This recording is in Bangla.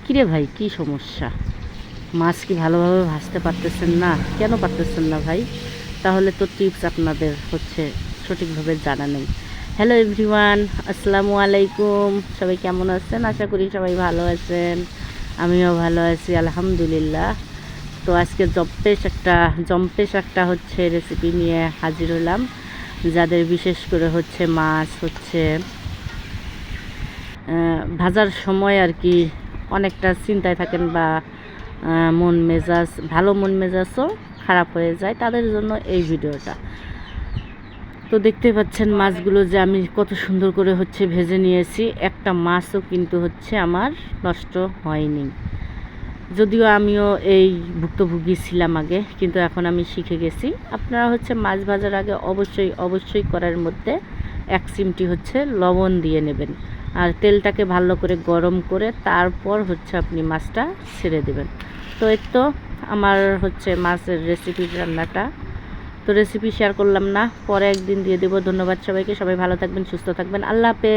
কিরে ভাই, কি সমস্যা? মাছ কি ভালোভাবে ভাজতে পারতেছেন না? কেন পারতেছেন না ভাই? তাহলে তো টিপস আপনাদের সঠিকভাবে জানা নেই। হ্যালো এভরিওয়ান, আসসালামু আলাইকুম। সবাই কেমন আছেন? আশা করি সবাই ভালো আছেন। আমিও ভালো আছি আলহামদুলিল্লাহ। তো আজকে জম্পেশ একটা রেসিপি নিয়ে হাজির হলাম। যাদের বিশেষ করে মাছ ভাজার সময় আর কি অনেকটা চিন্তায় থাকেন, বা মন মেজাজও খারাপ হয়ে যায়, তাদের জন্য এই ভিডিওটা। তো দেখতে পাচ্ছেন মাছগুলো যে আমি কত সুন্দর করে ভেজে নিয়েছি। একটা মাছও কিন্তু আমার নষ্ট হয়নি। যদিও আমিও এই ভুক্তভোগী ছিলাম আগে, কিন্তু এখন আমি শিখে গেছি। আপনারা মাছ ভাজার আগে অবশ্যই কড়াইয়ের মধ্যে 1 চিমটি লবণ দিয়ে নেবেন, আর তেলটাকে ভালো করে গরম করে তারপর আপনি মাছটা ছেড়ে দেবেন। তো এই তো আমার মাছের রান্নাটা। তো রেসিপি শেয়ার করলাম না, পরে একদিন দিয়ে দেবো। ধন্যবাদ সবাইকে, সবাই ভালো থাকবেন, সুস্থ থাকবেন, আল্লাহ হাফেজ।